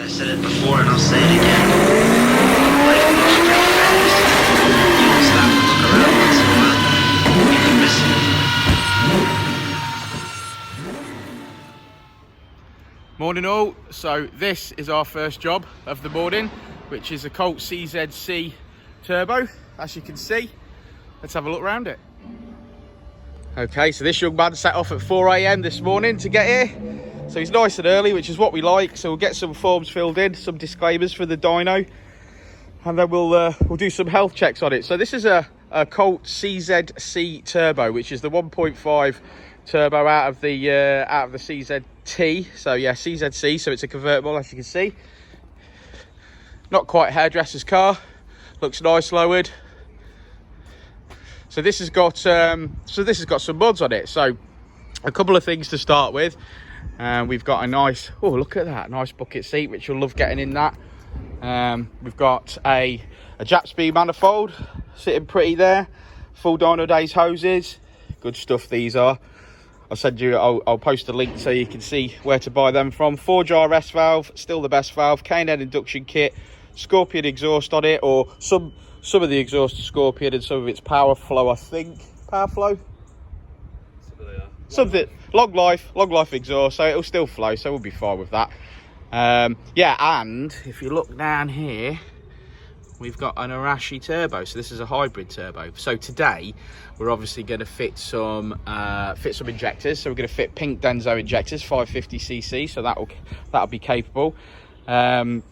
I said it before and I'll say it again. Life moves pretty fast. You don't stop and look around once in a while, you can miss it. Morning all. So this is our first job of the morning, which is a Colt CZC turbo, as you can see. Let's have a look around it. Okay, so this young man set off at 4 AM this morning to get here. So he's nice and early, which is what we like. So we'll get some forms filled in, some disclaimers for the dyno, and then we'll do some health checks on it. So this is a Colt CZC turbo, which is the 1.5 turbo out of the CZT. So yeah, CZC. So it's a convertible, as you can see. Not quite a hairdresser's car. Looks nice lowered. So this has got some mods on it. So a couple of things to start with. We've got a nice, oh look at that, nice bucket seat, which you'll love getting in that. We've got a Jap speed manifold sitting pretty there. Full Dynodaze hoses, good stuff these are. I'll post a link so you can see where to buy them from. 4-jar S valve, still the best valve. K&N induction kit, Scorpion exhaust on it, or some of the exhaust is Scorpion and some of it's Power Flow, I think. Power Flow? Something, long life exhaust, so it'll still flow, so we'll be fine with that. Yeah, and if you look down here, we've got an Arashi turbo. So this is a hybrid turbo. So today we're obviously going to fit some injectors. So we're going to fit pink Denso injectors, 550cc, so that'll be capable. And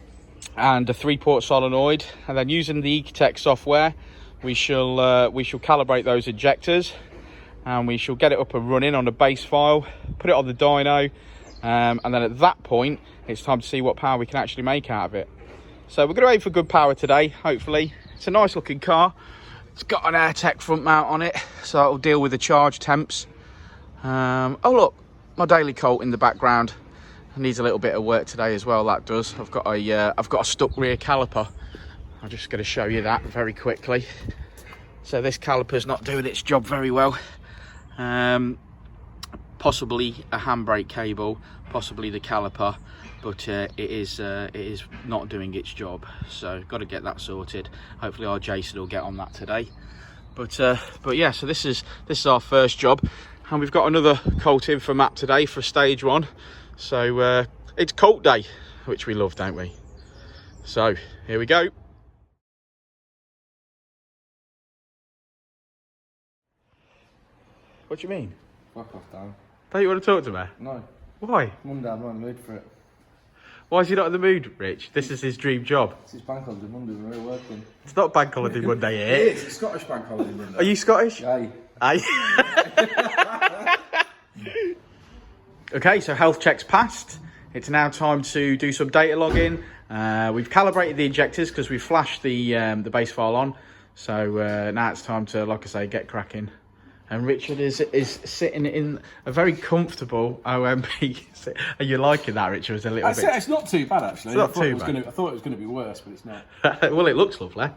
a 3-port solenoid, and then using the Ecutek software, we shall calibrate those injectors, and we shall get it up and running on a base file, put it on the dyno, and then at that point it's time to see what power we can actually make out of it. So we're going to aim for good power today, hopefully. It's a nice looking car. It's got an Ecutek front mount on it, so it'll deal with the charge temps. Oh look, my daily Colt in the background. Needs a little bit of work today as well, that does. I've got a stuck rear caliper. I'm just going to show you that very quickly. So this caliper's not doing its job very well. Possibly a handbrake cable, possibly the caliper, but it is not doing its job. So got to get that sorted. Hopefully our Jason will get on that today. But yeah, so this is our first job, and we've got another Colt in for Matt today for stage 1. So it's Colt Day, which we love, don't we? So here we go. What do you mean? Fuck off, Dan. Don't you want to talk to me? No. Why? Monday, I'm not in the mood for it. Why is he not in the mood, Rich? This is his dream job. It's bank holiday Monday, we're all working. It's not bank holiday Monday, It here. is, it's Scottish bank holiday Monday. Are you Scottish? Aye. Aye. Okay, so health checks passed. It's now time to do some data logging. We've calibrated the injectors because we flashed the base file on. So now it's time to, like I say, get cracking. And Richard is sitting in a very comfortable OMP. Are you liking that, Richard? It's a little bit. It's not too bad, actually. It's not too bad. I thought it was going to be worse, but it's not. Well, it looks lovely. Yeah.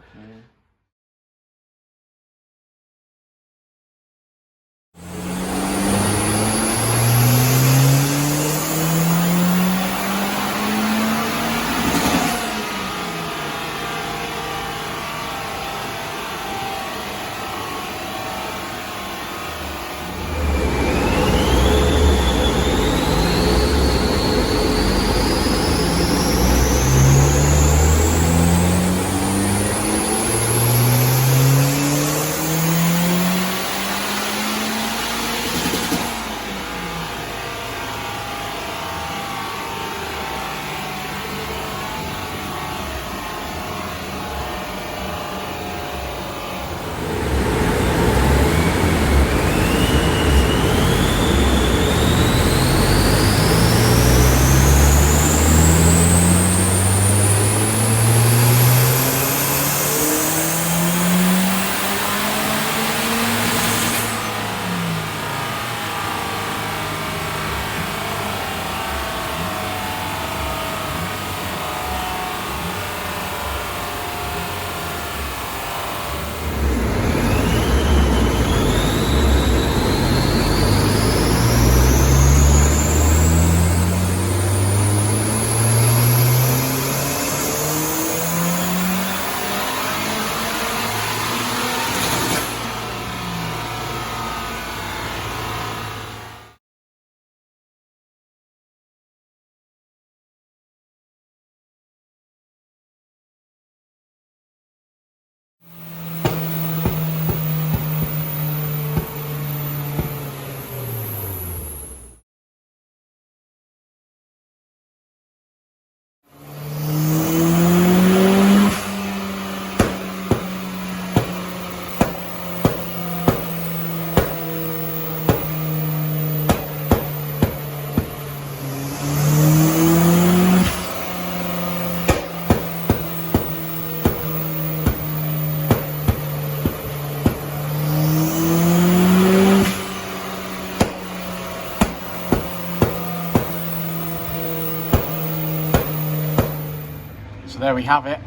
So there we have it.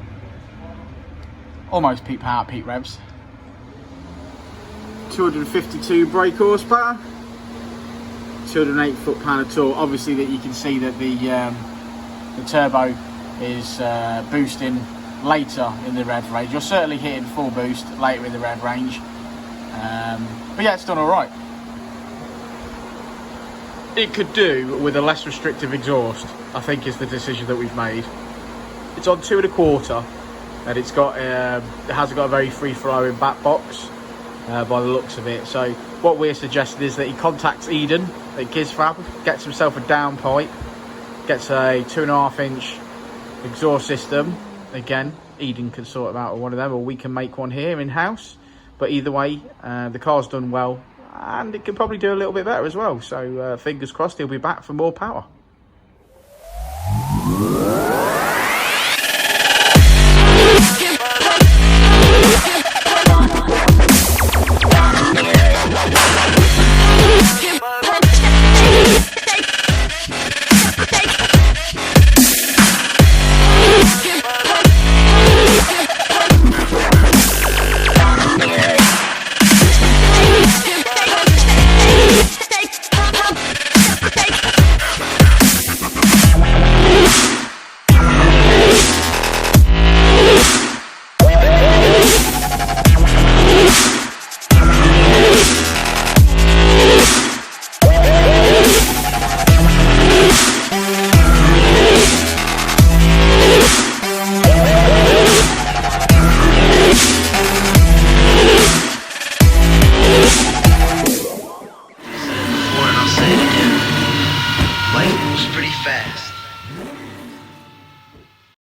Almost peak power, peak revs. 252 brake horsepower. 208 foot-pound of torque. Obviously, that you can see that the turbo is boosting later in the rev range. You're certainly hitting full boost later in the rev range. But yeah, it's done all right. It could do with a less restrictive exhaust, I think, is the decision that we've made. It's on 2.25, and it hasn't got a very free-flowing back box by the looks of it. So what we're suggesting is that he contacts Eden at Gizfab, gets himself a downpipe, gets a 2.5-inch exhaust system. Again, Eden can sort them out with one of them, or we can make one here in-house. But either way, the car's done well, and it can probably do a little bit better as well. So fingers crossed he'll be back for more power. Before, and I'll say it again. Life moves pretty fast.